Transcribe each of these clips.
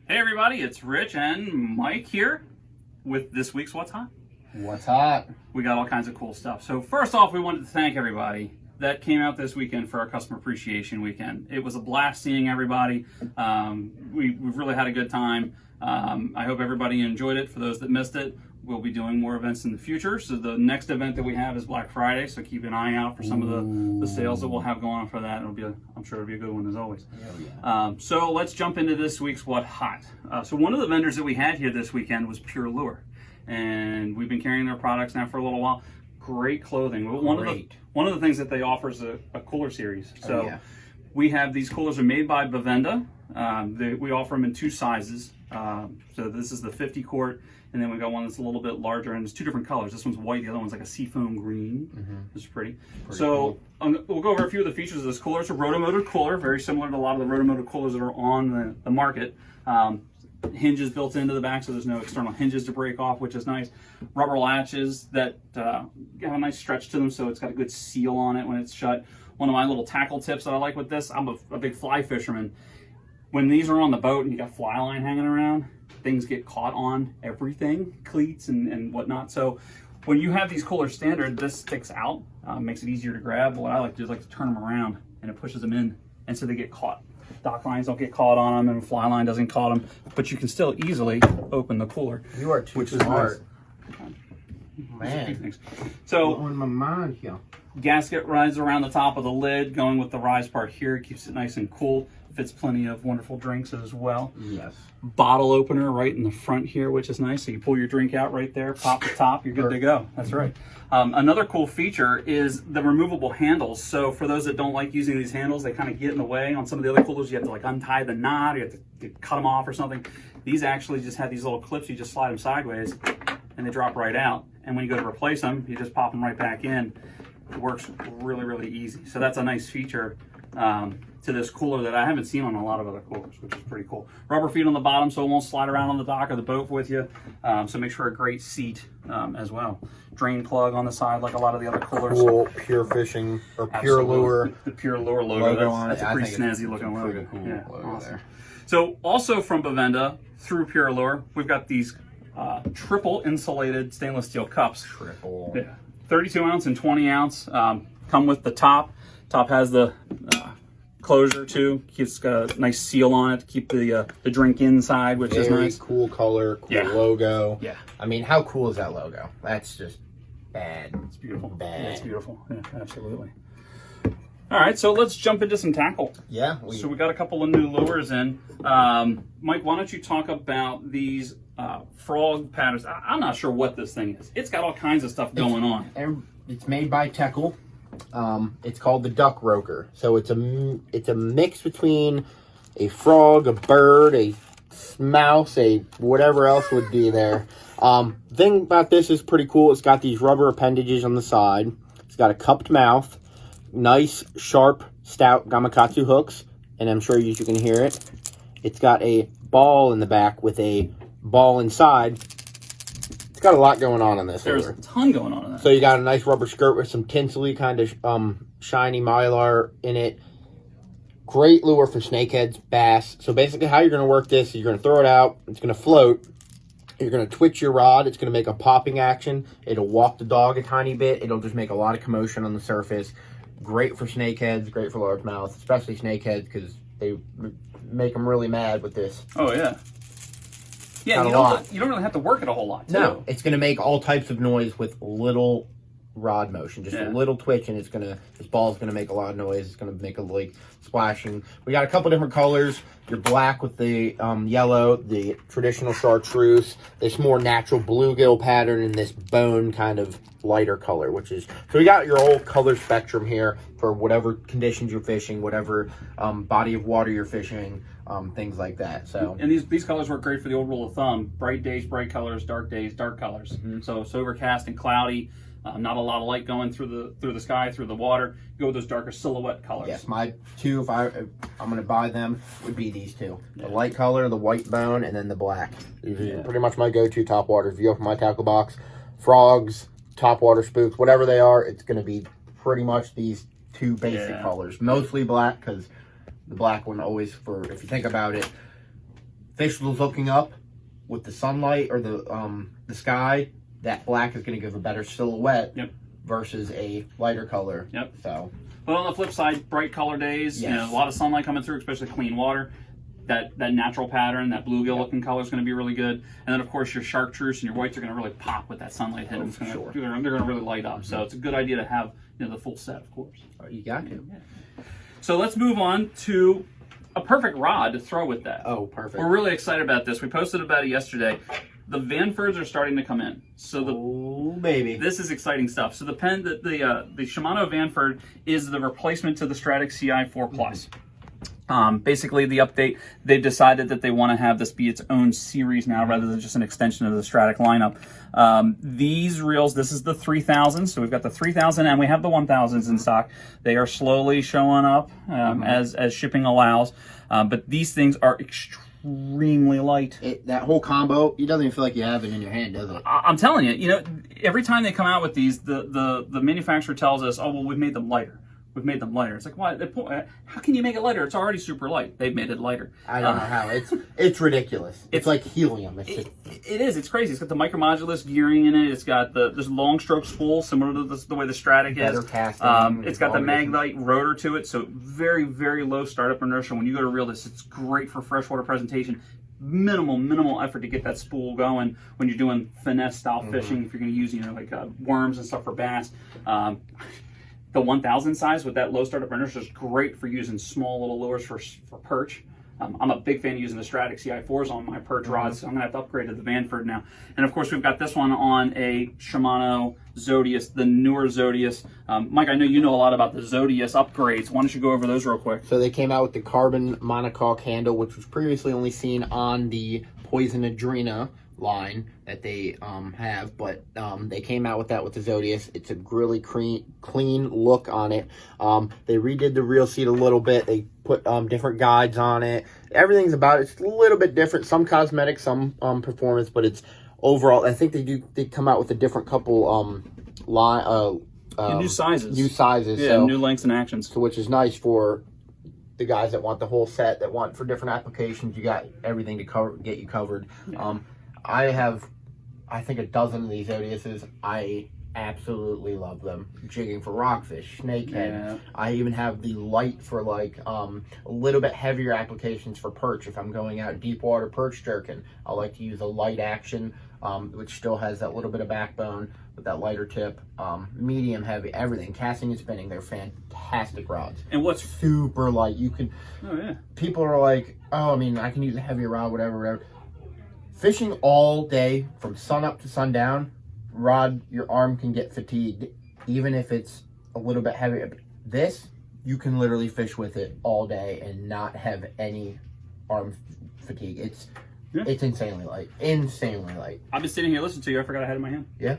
Hey everybody, it's Rich and Mike here with this week's What's Hot. What's hot? We got all kinds of cool stuff. So first off, we wanted to thank everybody that came out this weekend for our Customer Appreciation Weekend. It was a blast seeing everybody. We've really had a good time. I hope everybody enjoyed it. For those that missed it, we'll be doing more events in the future. So the next event that we have is Black Friday. So keep an eye out for some of the sales that we'll have going on for that. I'm sure it'll be a good one as always. Yeah. So let's jump into this week's What Hot. So one of the vendors that we had here this weekend was Pure Lure, and we've been carrying their products now for a little while. Great clothing. One of the things that they offer is a cooler series. So we have these coolers are made by Bavenda. We offer them in two sizes. So this is the 50 quart, and then we got one that's a little bit larger, and it's two different colors. This one's white, the other one's like a seafoam green. This is pretty so cool. We'll go over a few of the features of this cooler. It's a rotomotor cooler, very similar to a lot of the rotomotor coolers that are on the market. Hinges built into the back, so there's no external hinges to break off, which is nice. Rubber latches that have a nice stretch to them, so it's got a good seal on it when it's shut. One of my little tackle tips that I like with this, I'm a big fly fisherman. When these are on the boat and you got fly line hanging around, things get caught on everything, cleats and whatnot. So when you have these coolers standard, this sticks out, makes it easier to grab. What I like to do is like to turn them around, and it pushes them in, and so they get caught. Dock lines don't get caught on them, and fly line doesn't caught them, but you can still easily open the cooler. You are too smart. Man. So on my mind here. Gasket rides around the top of the lid, going with the rise part here. It keeps it nice and cool. Fits plenty of wonderful drinks as well. Yes. Bottle opener right in the front here, which is nice. So you pull your drink out right there, pop the top, you're good to go. That's right. Another cool feature is the removable handles. So for those that don't like using these handles, they kind of get in the way. On some of the other coolers, you have to like untie the knot, you have to cut them off or something. These actually just have these little clips. You just slide them sideways, and they drop right out. And when you go to replace them, you just pop them right back in. It works really, really easy. So that's a nice feature to this cooler that I haven't seen on a lot of other coolers, which is pretty cool. Rubber feet on the bottom, so it won't slide around on the dock or the boat with you. So make sure a great seat as well. Drain plug on the side, like a lot of the other coolers. Cool, Pure Fishing or Pure Lure. The Pure Lure logo. That's a pretty snazzy looking logo. Cool logo awesome. there. So also from Bavenda through Pure Lure, we've got these triple insulated stainless steel cups. Triple. Yeah. 32 ounce and 20 ounce. Come with the top. Top has the closure too. It's got a nice seal on it to keep the drink inside, which is nice. Cool color, cool logo. Yeah. I mean, how cool is that logo? That's just bad. It's beautiful. Bad. Yeah, it's beautiful. Yeah, absolutely. All right, so let's jump into some tackle. Yeah. So we got a couple of new lures in. Mike, why don't you talk about these frog patterns? I'm not sure what this thing is. It's got all kinds of stuff going on. It's made by Teckle. It's called the Duck Roker. So it's a mix between a frog, a bird, a mouse, a whatever else would be there. Thing about this is pretty cool. It's got these rubber appendages on the side. It's got a cupped mouth, nice, sharp, stout Gamakatsu hooks, and I'm sure you can hear it. It's got a ball in the back with a ball inside. It's got a lot going on this. There's a ton going on in that. So you got a nice rubber skirt with some tinsely kind of shiny mylar in it. Great lure for snakeheads, bass. So basically how you're going to work this is you're going to throw it out. It's going to float. You're going to twitch your rod. It's going to make a popping action. It'll walk the dog a tiny bit. It'll just make a lot of commotion on the surface. Great for snakeheads, great for largemouth, especially snakeheads because they make them really mad with this. Oh, yeah. Yeah, you don't really have to work it a whole lot, too. No, it's going to make all types of noise with little rod motion. Just a little twitch, and this ball's going to make a lot of noise. It's going to make a, like, splashing. We got a couple different colors. Your black with the yellow, the traditional chartreuse, this more natural bluegill pattern, and this bone kind of lighter color, which is... So we got your whole color spectrum here for whatever conditions you're fishing, whatever body of water you're fishing, things like that. So, and these colors work great for the old rule of thumb: bright days, bright colors; dark days, dark colors. So overcast and cloudy, not a lot of light going through the sky, through the water. Go with those darker silhouette colors. Yes, my two, if I'm going to buy them, would be these two: the light color, the white bone, and then the black. These are pretty much my go-to top waters. If you open my tackle box, frogs, top water spooks, whatever they are, it's going to be pretty much these two basic colors. Mostly black, because the black one always, if you think about it, fish was looking up with the sunlight or the sky, that black is going to give a better silhouette versus a lighter color. So, but on the flip side, bright color days, you know, a lot of sunlight coming through, especially clean water. That natural pattern, that bluegill looking color is going to be really good. And then, of course, your chartreuse and your whites are going to really pop with that sunlight hitting. They're going to really light up. So it's a good idea to have, you know, the full set, of course. You got to. So let's move on to a perfect rod to throw with that. Oh, perfect. We're really excited about this. We posted about it yesterday. The Vanfords are starting to come in. So baby, this is exciting stuff. So the Shimano Vanford is the replacement to the Stratic CI 4 Plus. Basically, the update, they've decided that they want to have this be its own series now rather than just an extension of the Stratic lineup. These reels, this is the 3000, so we've got the 3000 and we have the 1000s in stock. They are slowly showing up as shipping allows, but these things are extremely light. That whole combo, it doesn't even feel like you have it in your hand, does it? I'm telling you, you know, every time they come out with these, the manufacturer tells us, oh, well, we've made them lighter. We've made them lighter. It's like, why? How can you make it lighter? It's already super light. They've made it lighter. I don't know how. It's ridiculous. It's like helium. It is. It's crazy. It's got the micromodulus gearing in it. It's got this long stroke spool, similar to the way the Stratic is. Better casting. It's got the Maglite rotor to it, so very, very low startup inertia. When you go to reel this, it's great for freshwater presentation. Minimal effort to get that spool going when you're doing finesse style fishing. If you're going to use, you know, like worms and stuff for bass. The 1000 size with that low startup inertia is great for using small little lures for perch. I'm a big fan of using the Stratic CI4s on my perch rods, so I'm going to have to upgrade to the Vanford now. And of course, we've got this one on a Shimano Zodius, the newer Zodius. Mike, I know you know a lot about the Zodius upgrades. Why don't you go over those real quick? So they came out with the carbon monocoque handle, which was previously only seen on the Poison Adrena line that they have, but they came out with that with the Zodius. It's a really clean look on it. They redid the reel seat a little bit. They put different guides on it. Everything's about it's a little bit different. Some cosmetic, some performance, but it's overall. I think they come out with a different couple new sizes. New sizes. Yeah, so, new lengths and actions. So which is nice for the guys that want the whole set, that want for different applications. You got everything to get you covered. Yeah. I have, I think, a dozen of these Zodiuses. I absolutely love them. Jigging for rockfish, snakehead. Yeah. I even have the light for like a little bit heavier applications for perch. If I'm going out deep water perch jerking, I like to use a light action, which still has that little bit of backbone with that lighter tip. Medium heavy, everything. Casting and spinning, they're fantastic rods. And what's super light. You can. Oh yeah. People are like, oh, I mean, I can use a heavier rod, whatever. Fishing all day from sun up to sundown, rod, your arm can get fatigued, even if it's a little bit heavier. This, you can literally fish with it all day and not have any arm fatigue. It's insanely light. Insanely light. I've been sitting here listening to you. I forgot I had it in my hand. Yeah.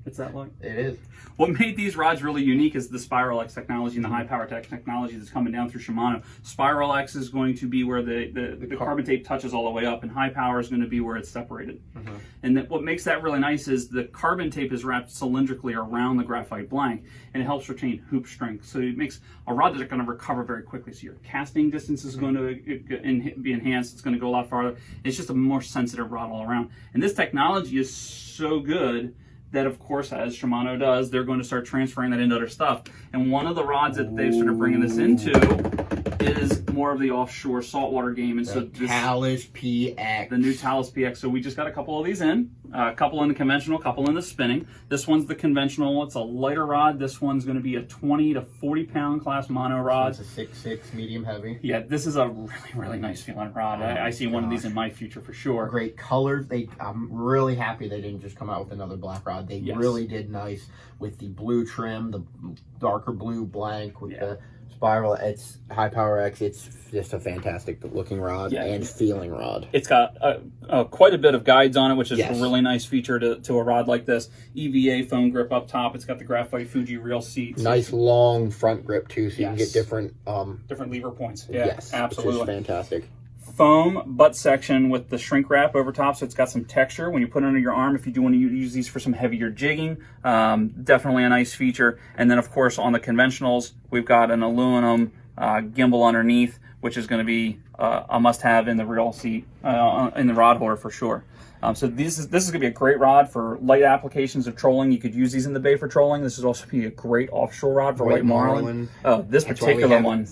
It's that light. It is. What made these rods really unique is the Spiral X technology and the high power technology that's coming down through Shimano. Spiral X is going to be where the carbon tape touches all the way up, and high power is going to be where it's separated. And what makes that really nice is the carbon tape is wrapped cylindrically around the graphite blank, and it helps retain hoop strength. So it makes a rod that's going to recover very quickly. So your casting distance is going to be enhanced. It's going to go a lot farther. It's just a more sensitive rod all around. And this technology is so good that, of course, as Shimano does, they're going to start transferring that into other stuff. And one of the rods that they've started bringing this into is more of the offshore saltwater game. And so this Talus PX. The new Talus PX. So we just got a couple of these in. A couple in the conventional, a couple in the spinning. This one's the conventional. It's a lighter rod. This one's going to be a 20 to 40 pound class mono rod. It's a 6.6 medium heavy. Yeah, this is a really nice feeling rod. I see one of these in my future for sure. Great colors. I'm really happy they didn't just come out with another black rod. They really did nice with the blue trim, the darker blue blank with the spiral. It's high power X. It's just a fantastic looking rod and feeling rod. It's got quite a bit of guides on it, which is a really nice feature to a rod like this. EVA foam grip up top. It's got the graphite Fuji reel seats. Nice long front grip too, so you can get different lever points. Yeah, absolutely. Which is fantastic. Foam butt section with the shrink wrap over top, so it's got some texture when you put it under your arm. If you do want to use these for some heavier jigging, definitely a nice feature. And then, of course, on the conventionals, we've got an aluminum gimbal underneath, which is going to be a must-have in the reel seat, in the rod holder for sure. So this is going to be a great rod for light applications of trolling. You could use these in the bay for trolling. This is also be a great offshore rod for white marlin. Oh, this particular one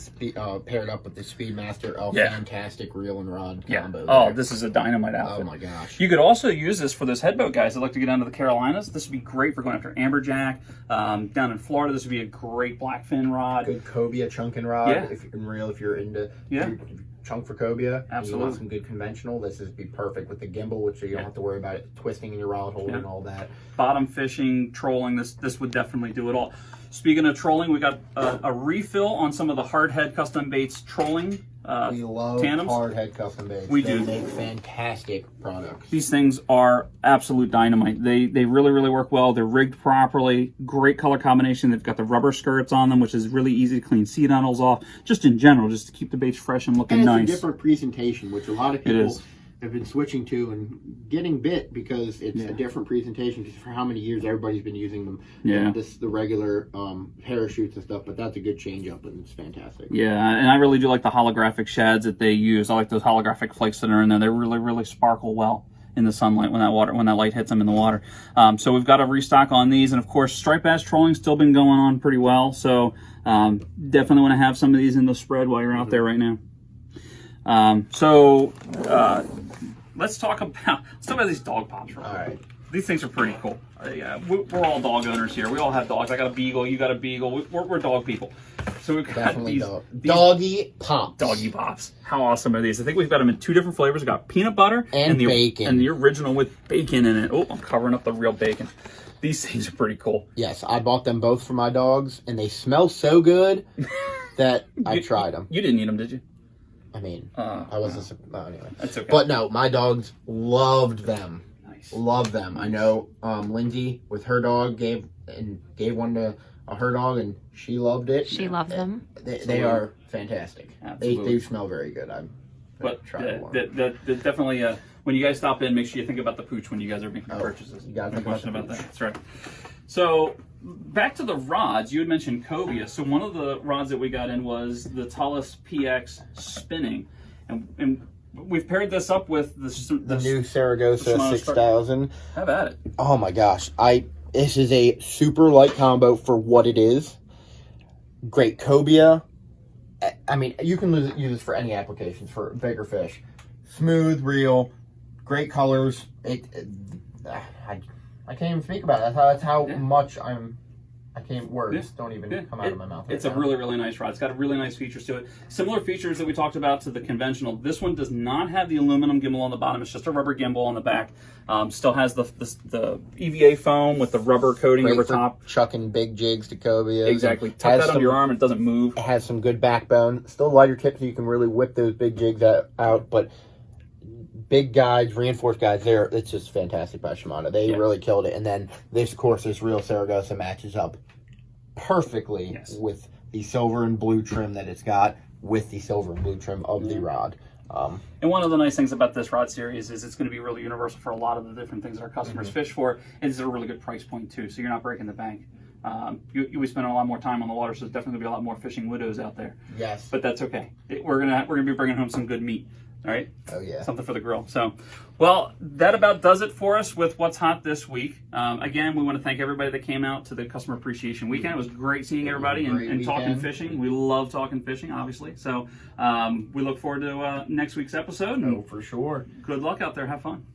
paired up with the Speedmaster. Oh, yeah. Fantastic reel and rod combo. Yeah. There. Oh, this is a dynamite outfit. Oh my gosh. You could also use this for those headboat guys that like to get down to the Carolinas. This would be great for going after amberjack. Down in Florida, this would be a great blackfin rod. Good cobia chunking rod. Yeah. If you can reel, if you're into chunk for cobia, absolutely. You want some good conventional, this is be perfect with the gimbal, which you don't have to worry about it twisting in your rod holder and all that. Bottom fishing, trolling, this would definitely do it all. Speaking of trolling, we got a refill on some of the hardhead custom baits trolling. We love tandems. hardhead custom baits. They make fantastic products. These things are absolute dynamite. They really, really work well. They're rigged properly. Great color combination. They've got the rubber skirts on them, which is really easy to clean seat handles off. Just in general, just to keep the baits fresh and looking nice. It's a different presentation, which a lot of people have been switching to and getting bit because it's a different presentation just for how many years everybody's been using them. Yeah. The regular parachutes and stuff, but that's a good change up and it's fantastic. Yeah, and I really do like the holographic shads that they use. I like those holographic flakes that are in there. They really, really sparkle well in the sunlight when that light hits them in the water. So we've got a restock on these, and of course, striped bass trolling still been going on pretty well. So definitely want to have some of these in the spread while you're out there right now. Let's talk about these dog pops real quick. All right. These things are pretty cool. We're all dog owners here. We all have dogs. I got a beagle. You got a beagle. We're dog people. So we've got these doggy pops. Doggy pops. How awesome are these? I think we've got them in 2 different flavors. We've got peanut butter and bacon. And the original with bacon in it. Oh, I'm covering up the real bacon. These things are pretty cool. Yes, I bought them both for my dogs, and they smell so good that I tried them. You didn't eat them, did you? I mean, I wasn't. Anyway, that's okay. But no, my dogs loved them. Nice. Love them. I know Lindsay with her dog gave one to her dog, and she loved it. She loved them. They are fantastic. Absolutely. They do smell very good. Definitely. When you guys stop in, make sure you think about the pooch when you guys are making purchases. You got to think about that. That's right. So back to the rods. You had mentioned cobia. So one of the rods that we got in was the Tullus PX spinning, and we've paired this up with the new Saragossa 6000. Have at it. Oh my gosh! This is a super light combo for what it is. Great cobia. I mean, you can use this for any applications for bigger fish. Smooth reel, great colors. I can't even speak about it. That's how much words don't even come out of my mouth. It's a really, really nice rod. It's got really nice features to it. Similar features that we talked about to the conventional. This one does not have the aluminum gimbal on the bottom. It's just a rubber gimbal on the back. Still has the EVA foam with the rubber coating over top. Chucking big jigs to cobia. Exactly. Tuck that under your arm. It doesn't move. It has some good backbone. Still lighter tip so you can really whip those big jigs out. But big guides, reinforced guides, it's just fantastic by Shimano. They really killed it. And then this real Saragossa matches up perfectly with the silver and blue trim that it's got with the silver and blue trim of the rod. And one of the nice things about this rod series is it's going to be really universal for a lot of the different things that our customers fish for. And it's a really good price point too, so you're not breaking the bank. We spend a lot more time on the water, so there's definitely going to be a lot more fishing widows out there. Yes. But that's okay. We're gonna be bringing home some good meat. All right. Oh yeah. Something for the grill. So, well, that about does it for us with what's hot this week. Again, we want to thank everybody that came out to the Customer Appreciation Weekend. It was great seeing everybody and talking fishing. We love talking fishing, obviously. So, we look forward to next week's episode. Oh, for sure. Good luck out there. Have fun.